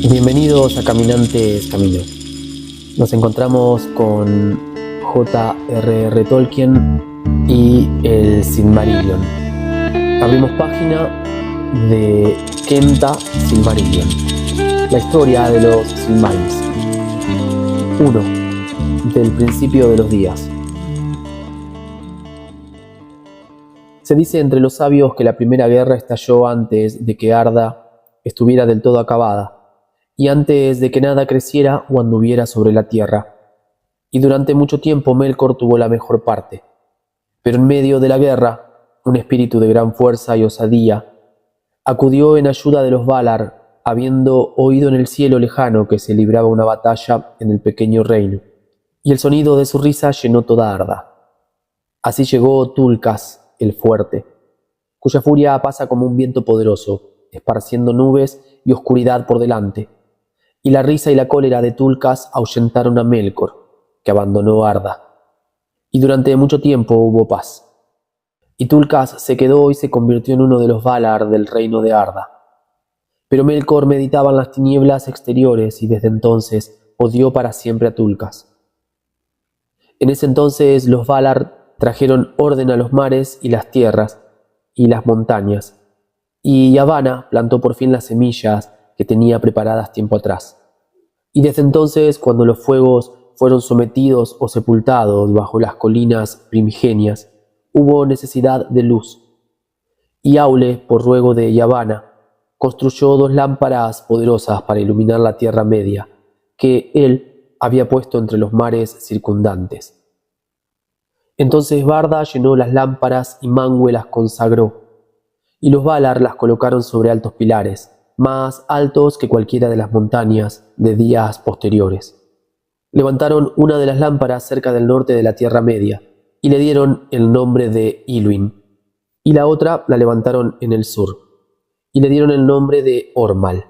Bienvenidos a Caminantes Camino. Nos encontramos con J.R.R. Tolkien y el Silmarillion. Abrimos página de Kenta Silmarillion. La historia de los Silmarils. 1. Del principio de los días. Se dice entre los sabios que la primera guerra estalló antes de que Arda estuviera del todo acabada, y antes de que nada creciera o anduviera sobre la tierra. Y durante mucho tiempo Melkor tuvo la mejor parte. Pero en medio de la guerra, un espíritu de gran fuerza y osadía acudió en ayuda de los Valar, habiendo oído en el cielo lejano que se libraba una batalla en el pequeño reino, y el sonido de su risa llenó toda Arda. Así llegó Tulkas, el fuerte, cuya furia pasa como un viento poderoso, esparciendo nubes y oscuridad por delante, y la risa y la cólera de Tulkas ahuyentaron a Melkor, que abandonó Arda, y durante mucho tiempo hubo paz. Y Tulkas se quedó y se convirtió en uno de los Valar del reino de Arda. Pero Melkor meditaba en las tinieblas exteriores y desde entonces odió para siempre a Tulkas. En ese entonces los Valar trajeron orden a los mares y las tierras y las montañas, y Yavanna plantó por fin las semillas que tenía preparadas tiempo atrás. Y desde entonces, cuando los fuegos fueron sometidos o sepultados bajo las colinas primigenias, hubo necesidad de luz. Y Aule, por ruego de Yavanna, construyó 2 lámparas poderosas para iluminar la Tierra Media, que él había puesto entre los mares circundantes. Entonces Barda llenó las lámparas y Manwë las consagró, y los Valar las colocaron sobre altos pilares, más altos que cualquiera de las montañas de días posteriores. Levantaron una de las lámparas cerca del norte de la Tierra Media, y le dieron el nombre de Illuin, y la otra la levantaron en el sur, y le dieron el nombre de Ormal.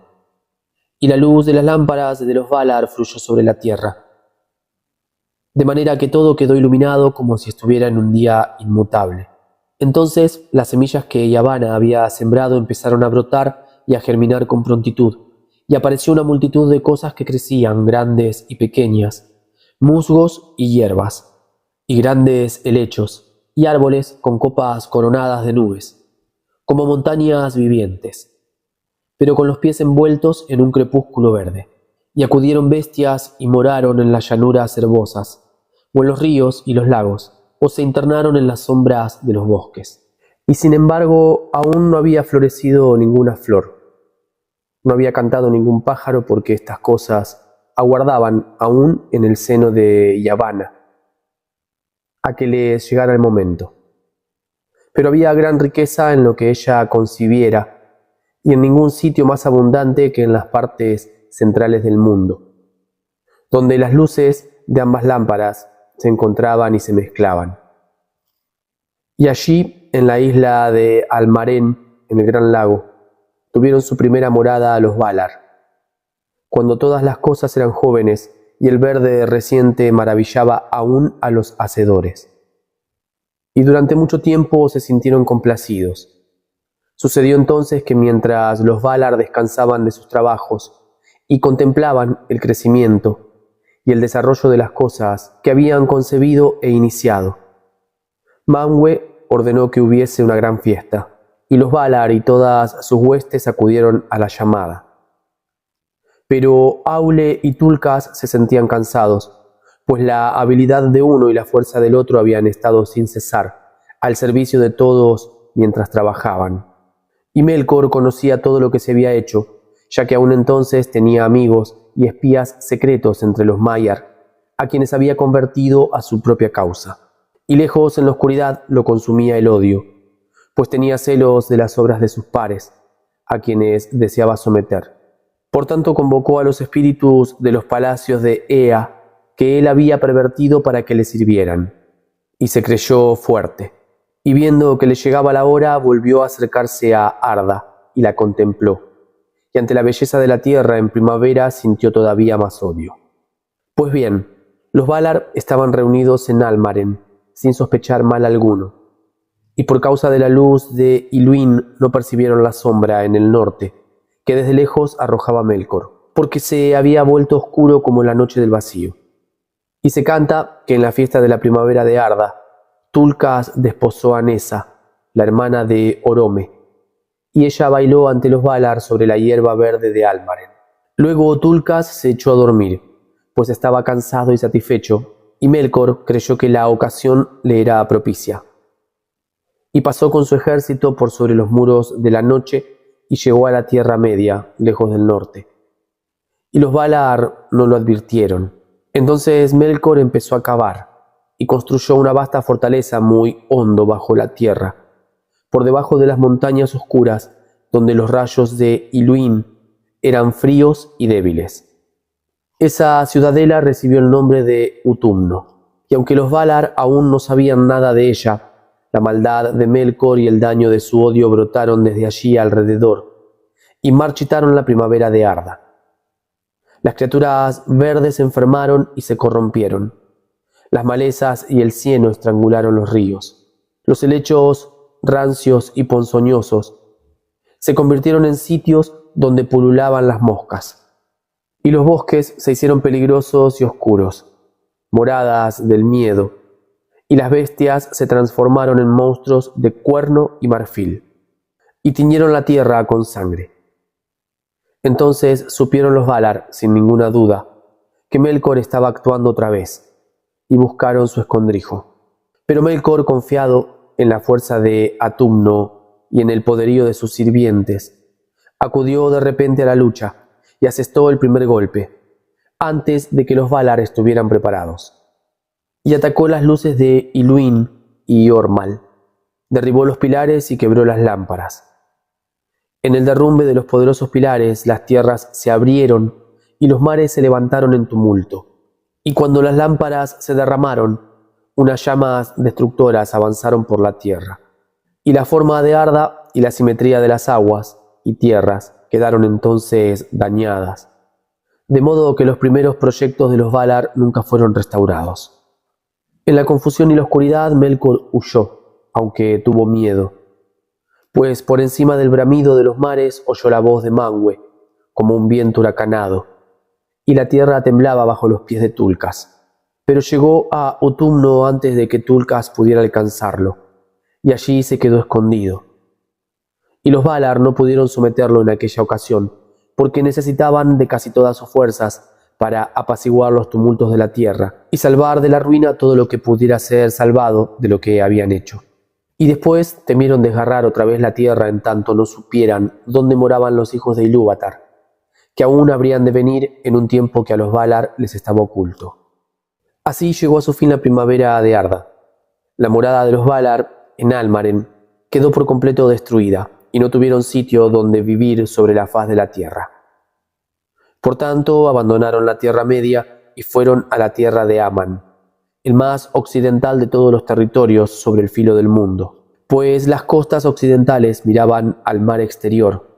Y la luz de las lámparas de los Valar fluyó sobre la tierra, de manera que todo quedó iluminado como si estuviera en un día inmutable. Entonces las semillas que Yavanna había sembrado empezaron a brotar y a germinar con prontitud, y apareció una multitud de cosas que crecían, grandes y pequeñas, musgos y hierbas, y grandes helechos, y árboles con copas coronadas de nubes, como montañas vivientes, pero con los pies envueltos en un crepúsculo verde. Y acudieron bestias y moraron en las llanuras herbosas, o en los ríos y los lagos, o se internaron en las sombras de los bosques. Y sin embargo, aún no había florecido ninguna flor. No había cantado ningún pájaro, porque estas cosas aguardaban aún en el seno de Yavanna a que les llegara el momento. Pero había gran riqueza en lo que ella concibiera, y en ningún sitio más abundante que en las partes centrales del mundo, donde las luces de ambas lámparas se encontraban y se mezclaban. Y allí, en la isla de Almarén, en el gran lago, tuvieron su primera morada a los Valar, cuando todas las cosas eran jóvenes y el verde reciente maravillaba aún a los hacedores. Y durante mucho tiempo se sintieron complacidos. Sucedió entonces que mientras los Valar descansaban de sus trabajos y contemplaban el crecimiento y el desarrollo de las cosas que habían concebido e iniciado, Manwë ordenó que hubiese una gran fiesta, y los Valar y todas sus huestes acudieron a la llamada. Pero Aule y Tulkas se sentían cansados, pues la habilidad de uno y la fuerza del otro habían estado sin cesar al servicio de todos mientras trabajaban. Y Melkor conocía todo lo que se había hecho, ya que aún entonces tenía amigos y espías secretos entre los Maiar, a quienes había convertido a su propia causa. Y lejos en la oscuridad lo consumía el odio, pues tenía celos de las obras de sus pares, a quienes deseaba someter. Por tanto convocó a los espíritus de los palacios de Ea, que él había pervertido para que le sirvieran, y se creyó fuerte. Y viendo que le llegaba la hora, volvió a acercarse a Arda, y la contempló. Y ante la belleza de la tierra en primavera sintió todavía más odio. Pues bien, los Valar estaban reunidos en Almarén, sin sospechar mal alguno. y por causa de la luz de Iluín no percibieron la sombra en el norte, que desde lejos arrojaba Melkor, porque se había vuelto oscuro como la noche del vacío. Y se canta que en la fiesta de la primavera de Arda, Tulkas desposó a Nessa, la hermana de Orome, y ella bailó ante los Valar sobre la hierba verde de Almaren. Luego Tulkas se echó a dormir, pues estaba cansado y satisfecho, y Melkor creyó que la ocasión le era propicia. Y pasó con su ejército por sobre los muros de la noche y llegó a la Tierra Media, lejos del norte. Y los Valar no lo advirtieron. Entonces Melkor empezó a cavar y construyó una vasta fortaleza muy hondo bajo la tierra, por debajo de las montañas oscuras, donde los rayos de Iluín eran fríos y débiles. Esa ciudadela recibió el nombre de Utumno, y aunque los Valar aún no sabían nada de ella, la maldad de Melkor y el daño de su odio brotaron desde allí alrededor, y marchitaron la primavera de Arda. Las criaturas verdes se enfermaron y se corrompieron. Las malezas y el cieno estrangularon los ríos. Los helechos rancios y ponzoñosos se convirtieron en sitios donde pululaban las moscas. Y los bosques se hicieron peligrosos y oscuros, moradas del miedo, y las bestias se transformaron en monstruos de cuerno y marfil, y tiñeron la tierra con sangre. Entonces supieron los Valar, sin ninguna duda, que Melkor estaba actuando otra vez, y buscaron su escondrijo. Pero Melkor, confiado en la fuerza de Atumno y en el poderío de sus sirvientes, acudió de repente a la lucha y asestó el primer golpe, antes de que los Valar estuvieran preparados. Y atacó las luces de Iluín y Ormal, derribó los pilares y quebró las lámparas. En el derrumbe de los poderosos pilares, las tierras se abrieron y los mares se levantaron en tumulto. Y cuando las lámparas se derramaron, unas llamas destructoras avanzaron por la tierra. Y la forma de Arda y la simetría de las aguas y tierras quedaron entonces dañadas, de modo que los primeros proyectos de los Valar nunca fueron restaurados. En la confusión y la oscuridad, Melkor huyó, aunque tuvo miedo, pues por encima del bramido de los mares oyó la voz de Manwë, como un viento huracanado, y la tierra temblaba bajo los pies de Tulkas. Pero llegó a Utumno antes de que Tulkas pudiera alcanzarlo, y allí se quedó escondido. Y los Valar no pudieron someterlo en aquella ocasión, porque necesitaban de casi todas sus fuerzas para apaciguar los tumultos de la tierra y salvar de la ruina todo lo que pudiera ser salvado de lo que habían hecho. Y después temieron desgarrar otra vez la tierra en tanto no supieran dónde moraban los hijos de Ilúvatar, que aún habrían de venir en un tiempo que a los Valar les estaba oculto. Así llegó a su fin la primavera de Arda. La morada de los Valar, en Almaren, quedó por completo destruida, y no tuvieron sitio donde vivir sobre la faz de la tierra. Por tanto, abandonaron la Tierra Media y fueron a la tierra de Aman, el más occidental de todos los territorios sobre el filo del mundo, pues las costas occidentales miraban al mar exterior,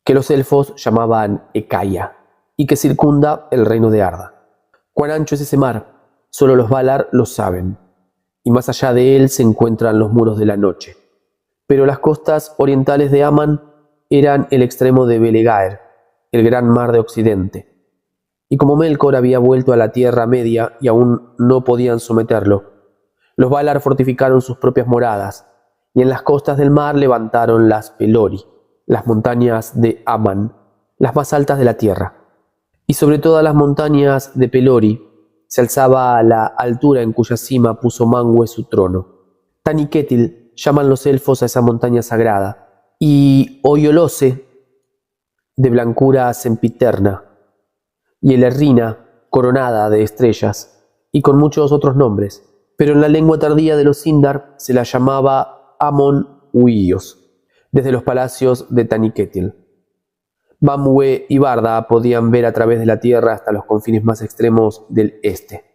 que los elfos llamaban Ekaya, y que circunda el reino de Arda. Cuán ancho es ese mar, solo los Valar lo saben, y más allá de él se encuentran los muros de la noche. Pero las costas orientales de Aman eran el extremo de Belegaer, el gran mar de Occidente. Y como Melkor había vuelto a la Tierra Media y aún no podían someterlo, los Valar fortificaron sus propias moradas, y en las costas del mar levantaron las Pelori, las montañas de Aman, las más altas de la tierra. Y sobre todas las montañas de Pelori se alzaba la altura en cuya cima puso Manwë su trono. Taniquetil llaman los elfos a esa montaña sagrada, y Oyolose, de blancura sempiterna, y Elerrina, coronada de estrellas, y con muchos otros nombres, pero en la lengua tardía de los Sindar se la llamaba Amon Uíos, desde los palacios de Taniquetil. Manwë y Barda podían ver a través de la tierra hasta los confines más extremos del este.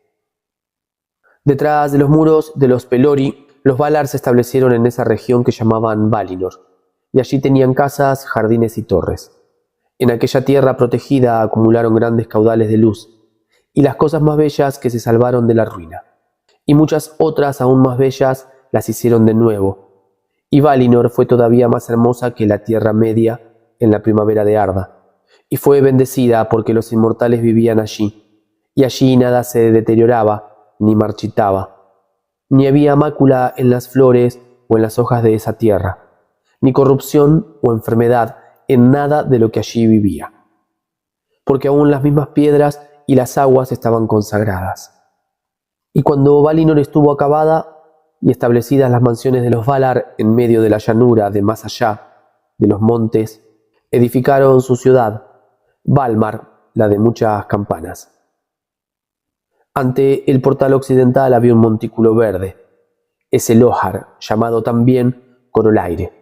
Detrás de los muros de los Pelori, los Valar se establecieron en esa región que llamaban Valinor, y allí tenían casas, jardines y torres. En aquella tierra protegida acumularon grandes caudales de luz, y las cosas más bellas que se salvaron de la ruina, y muchas otras aún más bellas las hicieron de nuevo, Y Valinor fue todavía más hermosa que la Tierra Media en la primavera de Arda, y fue bendecida porque los inmortales vivían allí, y allí nada se deterioraba ni marchitaba, ni había mácula en las flores o en las hojas de esa tierra, ni corrupción o enfermedad en nada de lo que allí vivía, porque aún las mismas piedras y las aguas estaban consagradas. Y cuando Valinor estuvo acabada y establecidas las mansiones de los Valar en medio de la llanura de más allá de los montes, edificaron su ciudad, Valmar, la de muchas campanas. Ante el portal occidental había un montículo verde, ese Lohar, llamado también Corolaire.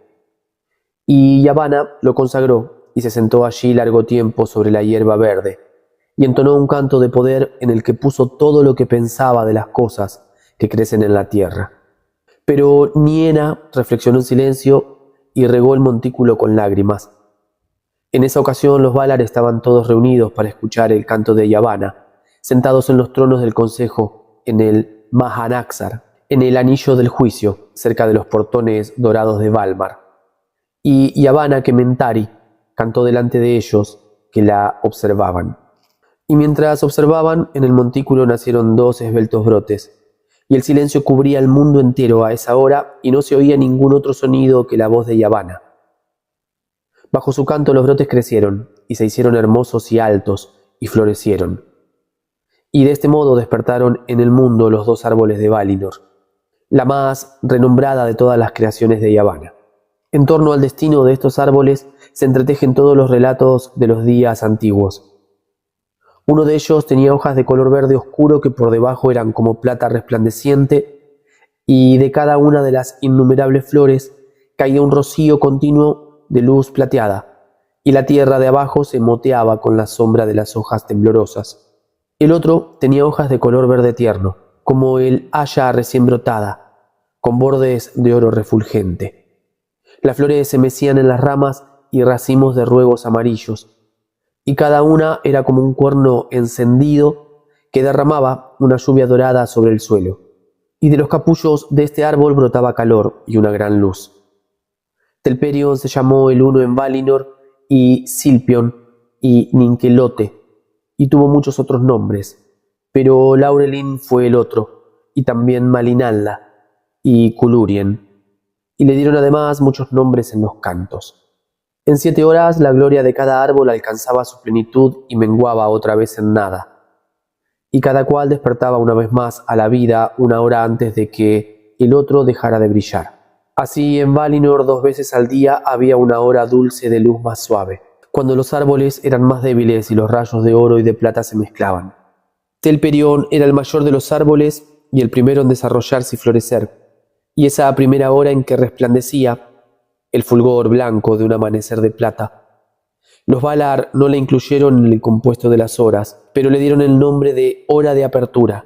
Y Yavanna lo consagró y se sentó allí largo tiempo sobre la hierba verde, y entonó un canto de poder en el que puso todo lo que pensaba de las cosas que crecen en la tierra. Pero Niena reflexionó en silencio y regó el montículo con lágrimas. En esa ocasión los Valar estaban todos reunidos para escuchar el canto de Yavanna, sentados en los tronos del consejo en el Mahanaxar, en el anillo del juicio, cerca de los portones dorados de Valmar. Y Yavanna Kementari cantó delante de ellos, que la observaban. Y mientras observaban, en el montículo nacieron 2 esbeltos brotes, y el silencio cubría el mundo entero a esa hora, y no se oía ningún otro sonido que la voz de Yavanna. Bajo su canto los brotes crecieron, y se hicieron hermosos y altos, y florecieron. Y de este modo despertaron en el mundo los 2 árboles de Valinor, la más renombrada de todas las creaciones de Yavanna. En torno al destino de estos árboles se entretejen todos los relatos de los días antiguos. Uno de ellos tenía hojas de color verde oscuro que por debajo eran como plata resplandeciente, y de cada una de las innumerables flores caía un rocío continuo de luz plateada, y la tierra de abajo se moteaba con la sombra de las hojas temblorosas. El otro tenía hojas de color verde tierno, como el haya recién brotada, con bordes de oro refulgente. Las flores se mecían en las ramas y racimos de ruegos amarillos, y cada una era como un cuerno encendido que derramaba una lluvia dorada sobre el suelo. Y de los capullos de este árbol brotaba calor y una gran luz. Telperion se llamó el uno en Valinor, y Silpion y Ninkelote, y tuvo muchos otros nombres, pero Laurelin fue el otro, y también Malinalla y Culurien, y le dieron además muchos nombres en los cantos. En 7 horas la gloria de cada árbol alcanzaba su plenitud y menguaba otra vez en nada, y cada cual despertaba una vez más a la vida 1 hora antes de que el otro dejara de brillar. Así en Valinor 2 veces al día había 1 hora dulce de luz más suave, cuando los árboles eran más débiles y los rayos de oro y de plata se mezclaban. Telperion era el mayor de los árboles y el primero en desarrollarse y florecer, y esa primera hora en que resplandecía el fulgor blanco de un amanecer de plata. Los Valar no le incluyeron en el compuesto de las horas, pero le dieron el nombre de hora de apertura,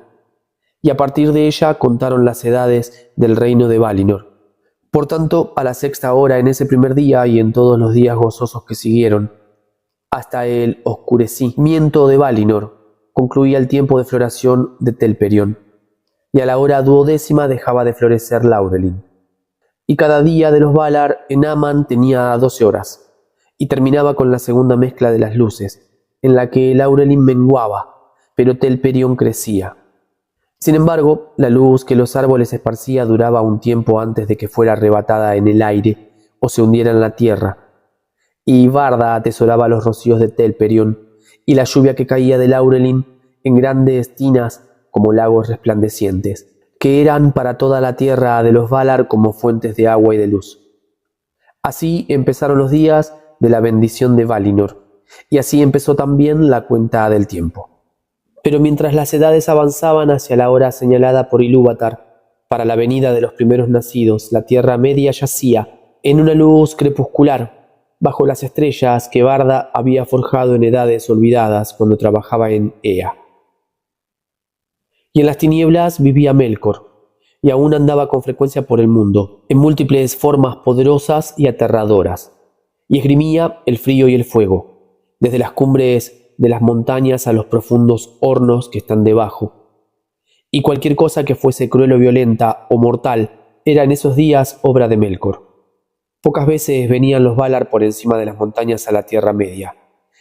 y a partir de ella contaron las edades del reino de Valinor. Por tanto, a la 6ª hora en ese primer día y en todos los días gozosos que siguieron, hasta el oscurecimiento de Valinor, concluía el tiempo de floración de Telperion, y a la hora 12ª dejaba de florecer Laurelin. Y cada día de los Valar en Aman tenía 12 horas, y terminaba con la segunda mezcla de las luces, en la que Laurelin menguaba, pero Telperion crecía. Sin embargo, la luz que los árboles esparcía duraba un tiempo antes de que fuera arrebatada en el aire o se hundiera en la tierra, y Varda atesoraba los rocíos de Telperion y la lluvia que caía de Laurelin en grandes tinas como lagos resplandecientes, que eran para toda la tierra de los Valar como fuentes de agua y de luz. Así empezaron los días de la bendición de Valinor, y así empezó también la cuenta del tiempo. Pero mientras las edades avanzaban hacia la hora señalada por Ilúvatar para la venida de los primeros nacidos, la Tierra Media yacía en una luz crepuscular, bajo las estrellas que Varda había forjado en edades olvidadas cuando trabajaba en Ea. Y en las tinieblas vivía Melkor, y aún andaba con frecuencia por el mundo, en múltiples formas poderosas y aterradoras, y esgrimía el frío y el fuego, desde las cumbres de las montañas a los profundos hornos que están debajo. Y cualquier cosa que fuese cruel o violenta o mortal era en esos días obra de Melkor. Pocas veces venían los Valar por encima de las montañas a la Tierra Media,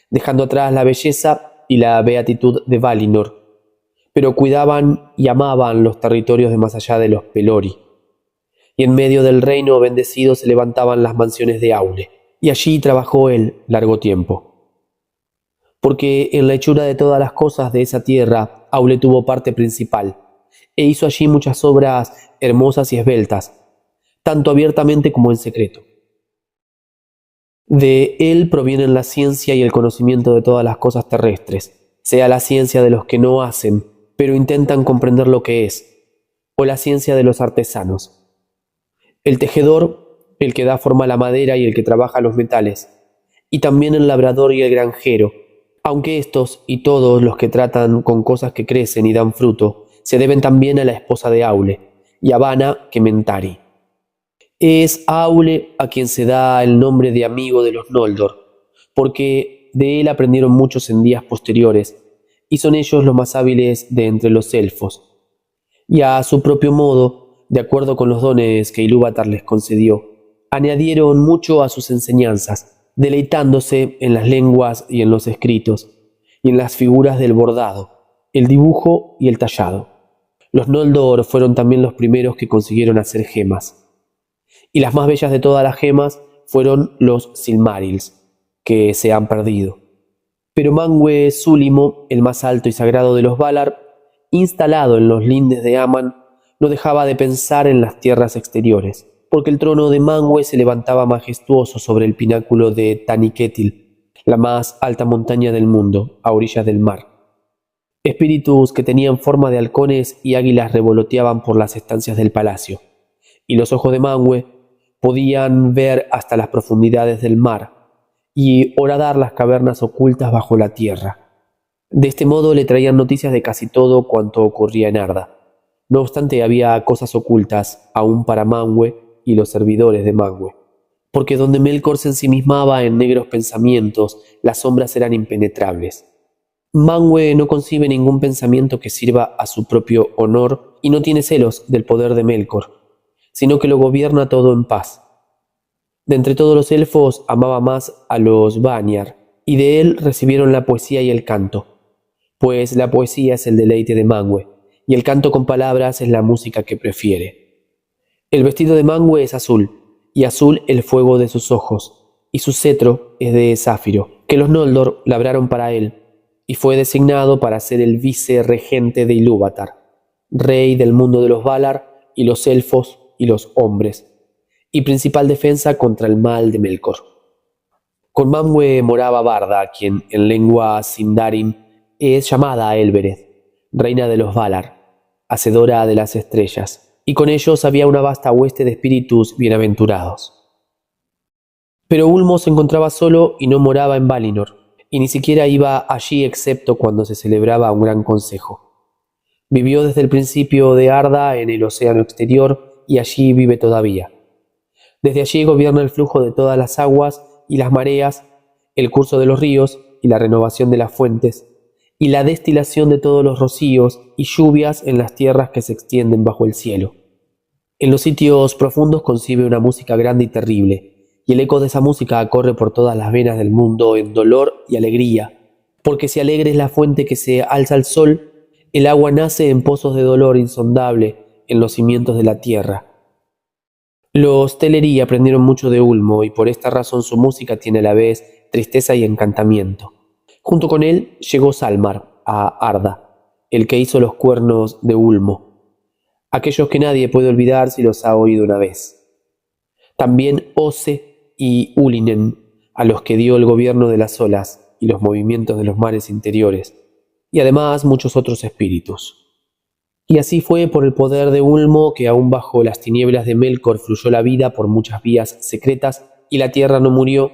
dejando atrás la belleza y la beatitud de Valinor, pero cuidaban y amaban los territorios de más allá de los Pelori, y en medio del reino bendecido se levantaban las mansiones de Aule, y allí trabajó él largo tiempo. Porque en la hechura de todas las cosas de esa tierra, Aule tuvo parte principal, e hizo allí muchas obras hermosas y esbeltas, tanto abiertamente como en secreto. De él provienen la ciencia y el conocimiento de todas las cosas terrestres, sea la ciencia de los que no hacen, pero intentan comprender lo que es, o la ciencia de los artesanos. El tejedor, el que da forma a la madera y el que trabaja los metales, y también el labrador y el granjero, aunque estos y todos los que tratan con cosas que crecen y dan fruto, se deben también a la esposa de Aule, Yavanna Kementari. Es a Aule a quien se da el nombre de amigo de los Noldor, porque de él aprendieron muchos en días posteriores, y son ellos los más hábiles de entre los elfos. Y a su propio modo, de acuerdo con los dones que Ilúvatar les concedió, añadieron mucho a sus enseñanzas, deleitándose en las lenguas y en los escritos, y en las figuras del bordado, el dibujo y el tallado. Los Noldor fueron también los primeros que consiguieron hacer gemas. Y las más bellas de todas las gemas fueron los Silmarils, que se han perdido. Pero Manwë Súlimo, el más alto y sagrado de los Valar, instalado en los lindes de Aman, no dejaba de pensar en las tierras exteriores, porque el trono de Manwë se levantaba majestuoso sobre el pináculo de Taniquetil, la más alta montaña del mundo, a orillas del mar. Espíritus que tenían forma de halcones y águilas revoloteaban por las estancias del palacio, y los ojos de Manwë podían ver hasta las profundidades del mar y horadar las cavernas ocultas bajo la tierra. De este modo le traían noticias de casi todo cuanto ocurría en Arda. No obstante, había cosas ocultas aún para Manwë y los servidores de Manwë, porque donde Melkor se ensimismaba en negros pensamientos, las sombras eran impenetrables. Manwë no concibe ningún pensamiento que sirva a su propio honor y no tiene celos del poder de Melkor, sino que lo gobierna todo en paz. De entre todos los elfos amaba más a los Vanyar, y de él recibieron la poesía y el canto, pues la poesía es el deleite de Manwë, y el canto con palabras es la música que prefiere. El vestido de Manwë es azul, y azul el fuego de sus ojos, y su cetro es de zafiro, que los Noldor labraron para él, y fue designado para ser el vice-regente de Ilúvatar, rey del mundo de los Valar y los elfos y los hombres, y principal defensa contra el mal de Melkor. Con Manwë moraba Barda, quien en lengua Sindarin es llamada Elbereth, reina de los Valar, hacedora de las estrellas, y con ellos había una vasta hueste de espíritus bienaventurados. Pero Ulmo se encontraba solo y no moraba en Valinor, y ni siquiera iba allí excepto cuando se celebraba un gran consejo. Vivió desde el principio de Arda en el océano exterior y allí vive todavía. Desde allí gobierna el flujo de todas las aguas y las mareas, el curso de los ríos y la renovación de las fuentes, y la destilación de todos los rocíos y lluvias en las tierras que se extienden bajo el cielo. En los sitios profundos concibe una música grande y terrible, y el eco de esa música corre por todas las venas del mundo en dolor y alegría, porque si alegre es la fuente que se alza al sol, el agua nace en pozos de dolor insondable en los cimientos de la tierra. Los Teleri aprendieron mucho de Ulmo y por esta razón su música tiene a la vez tristeza y encantamiento. Junto con él llegó Salmar a Arda, el que hizo los cuernos de Ulmo, aquellos que nadie puede olvidar si los ha oído una vez. También Ose y Ulinen, a los que dio el gobierno de las olas y los movimientos de los mares interiores, y además muchos otros espíritus. Y así fue por el poder de Ulmo que aún bajo las tinieblas de Melkor fluyó la vida por muchas vías secretas y la tierra no murió,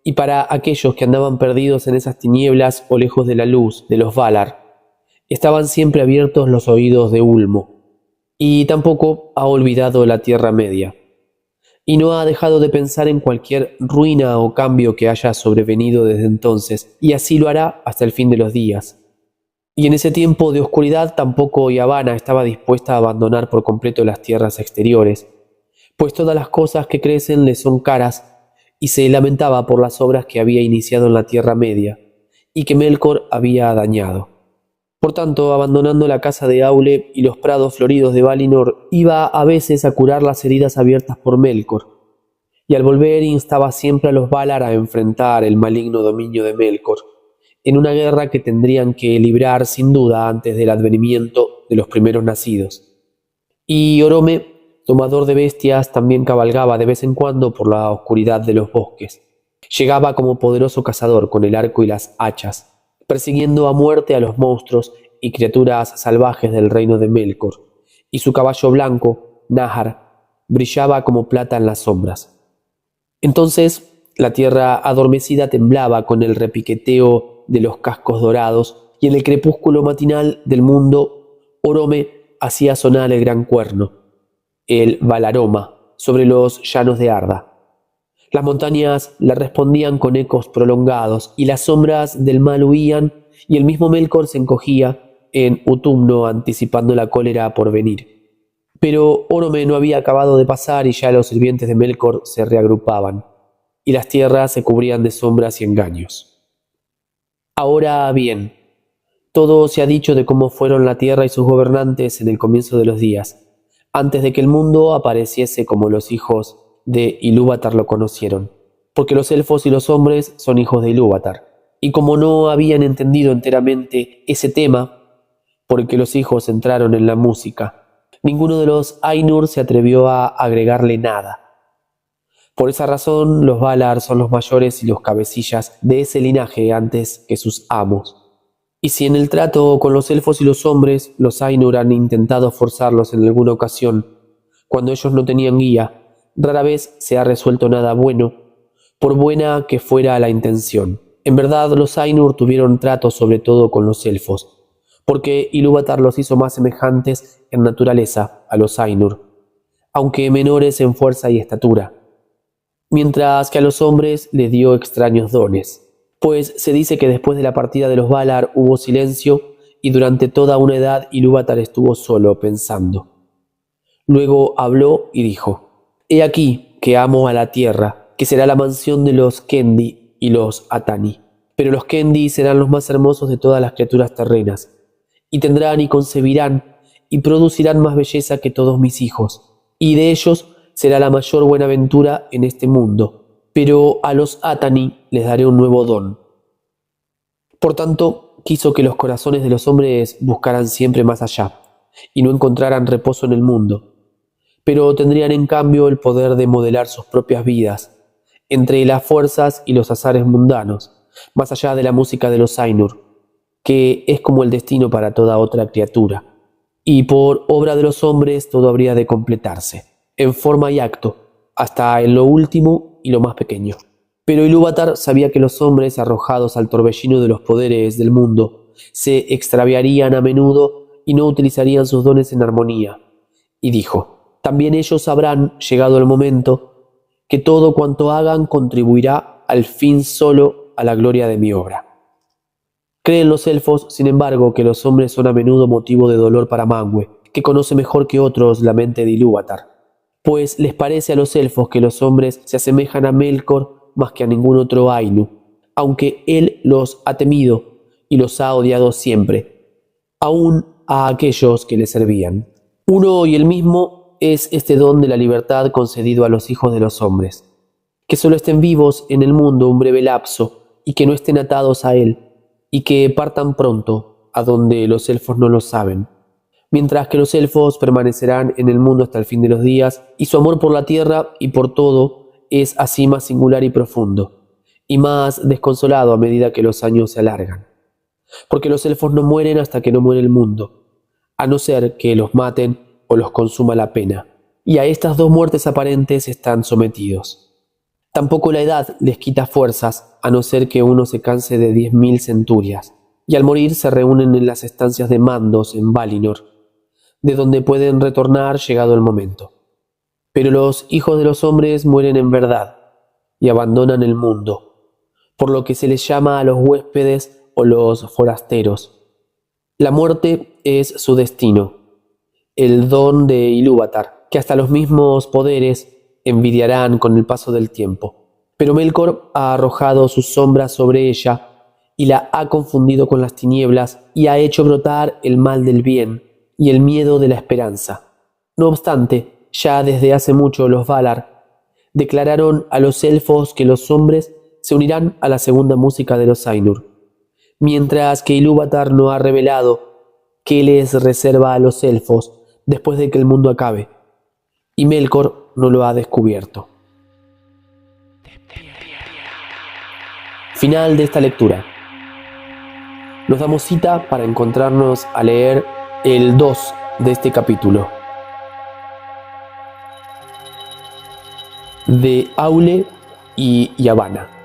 y para aquellos que andaban perdidos en esas tinieblas o lejos de la luz de los Valar, estaban siempre abiertos los oídos de Ulmo, y tampoco ha olvidado la Tierra Media, y no ha dejado de pensar en cualquier ruina o cambio que haya sobrevenido desde entonces, y así lo hará hasta el fin de los días. Y en ese tiempo de oscuridad tampoco Yavanna estaba dispuesta a abandonar por completo las tierras exteriores, pues todas las cosas que crecen le son caras, y se lamentaba por las obras que había iniciado en la Tierra Media, y que Melkor había dañado. Por tanto, abandonando la casa de Aule y los prados floridos de Valinor, iba a veces a curar las heridas abiertas por Melkor, y al volver instaba siempre a los Valar a enfrentar el maligno dominio de Melkor, en una guerra que tendrían que librar sin duda antes del advenimiento de los primeros nacidos. Y Orome, domador de bestias, también cabalgaba de vez en cuando por la oscuridad de los bosques. Llegaba como poderoso cazador con el arco y las hachas, persiguiendo a muerte a los monstruos y criaturas salvajes del reino de Melkor, y su caballo blanco, Nahar, brillaba como plata en las sombras. Entonces la tierra adormecida temblaba con el repiqueteo de los cascos dorados, y en el crepúsculo matinal del mundo Orome hacía sonar el gran cuerno, el Valaroma, sobre los llanos de Arda. Las montañas le respondían con ecos prolongados, y las sombras del mal huían, y el mismo Melkor se encogía en Utumno anticipando la cólera por venir. Pero Orome no había acabado de pasar y ya los sirvientes de Melkor se reagrupaban, y las tierras se cubrían de sombras y engaños. Ahora bien, todo se ha dicho de cómo fueron la tierra y sus gobernantes en el comienzo de los días, antes de que el mundo apareciese como los hijos de Ilúvatar lo conocieron, porque los elfos y los hombres son hijos de Ilúvatar, y como no habían entendido enteramente ese tema, porque los hijos entraron en la música, ninguno de los Ainur se atrevió a agregarle nada. Por esa razón, los Valar son los mayores y los cabecillas de ese linaje antes que sus amos. Y si en el trato con los elfos y los hombres, los Ainur han intentado forzarlos en alguna ocasión, cuando ellos no tenían guía, rara vez se ha resuelto nada bueno, por buena que fuera la intención. En verdad, los Ainur tuvieron trato sobre todo con los elfos, porque Ilúvatar los hizo más semejantes en naturaleza a los Ainur, aunque menores en fuerza y estatura, mientras que a los hombres les dio extraños dones, pues se dice que después de la partida de los Valar hubo silencio, y durante toda una edad Ilúvatar estuvo solo pensando. Luego habló y dijo: «He aquí que amo a la tierra, que será la mansión de los Kendi y los Atani. Pero los Kendi serán los más hermosos de todas las criaturas terrenas, y tendrán y concebirán y producirán más belleza que todos mis hijos, y de ellos será la mayor buenaventura en este mundo. Pero a los Atani les daré un nuevo don». Por tanto, quiso que los corazones de los hombres buscaran siempre más allá, y no encontraran reposo en el mundo, pero tendrían en cambio el poder de modelar sus propias vidas, entre las fuerzas y los azares mundanos, más allá de la música de los Ainur, que es como el destino para toda otra criatura. Y por obra de los hombres todo habría de completarse, en forma y acto, hasta en lo último y lo más pequeño. Pero Ilúvatar sabía que los hombres, arrojados al torbellino de los poderes del mundo, se extraviarían a menudo y no utilizarían sus dones en armonía, y dijo: «También ellos sabrán, llegado el momento, que todo cuanto hagan contribuirá al fin solo a la gloria de mi obra». Creen los elfos, sin embargo, que los hombres son a menudo motivo de dolor para Manwë, que conoce mejor que otros la mente de Ilúvatar, pues les parece a los elfos que los hombres se asemejan a Melkor más que a ningún otro Ainu, aunque él los ha temido y los ha odiado siempre, aun a aquellos que le servían. Uno y el mismo es este don de la libertad concedido a los hijos de los hombres, que solo estén vivos en el mundo un breve lapso y que no estén atados a él, y que partan pronto a donde los elfos no lo saben, mientras que los elfos permanecerán en el mundo hasta el fin de los días, y su amor por la tierra y por todo es así más singular y profundo, y más desconsolado a medida que los años se alargan, porque los elfos no mueren hasta que no muere el mundo, a no ser que los maten o los consuma la pena, y a estas dos muertes aparentes están sometidos. Tampoco la edad les quita fuerzas, a no ser que uno se canse de 10.000 centurias, y al morir se reúnen en las estancias de mandos en Valinor, de donde pueden retornar llegado el momento. Pero los hijos de los hombres mueren en verdad, y abandonan el mundo, por lo que se les llama a los huéspedes o los forasteros. La muerte es su destino, el don de Ilúvatar, que hasta los mismos poderes envidiarán con el paso del tiempo. Pero Melkor ha arrojado sus sombras sobre ella y la ha confundido con las tinieblas y ha hecho brotar el mal del bien y el miedo de la esperanza. No obstante, ya desde hace mucho los Valar declararon a los elfos que los hombres se unirán a la segunda música de los Ainur, mientras que Ilúvatar no ha revelado qué les reserva a los elfos después de que el mundo acabe, y Melkor no lo ha descubierto. Final de esta lectura. Nos damos cita para encontrarnos a leer el 2 de este capítulo, de Aule y Yavanna.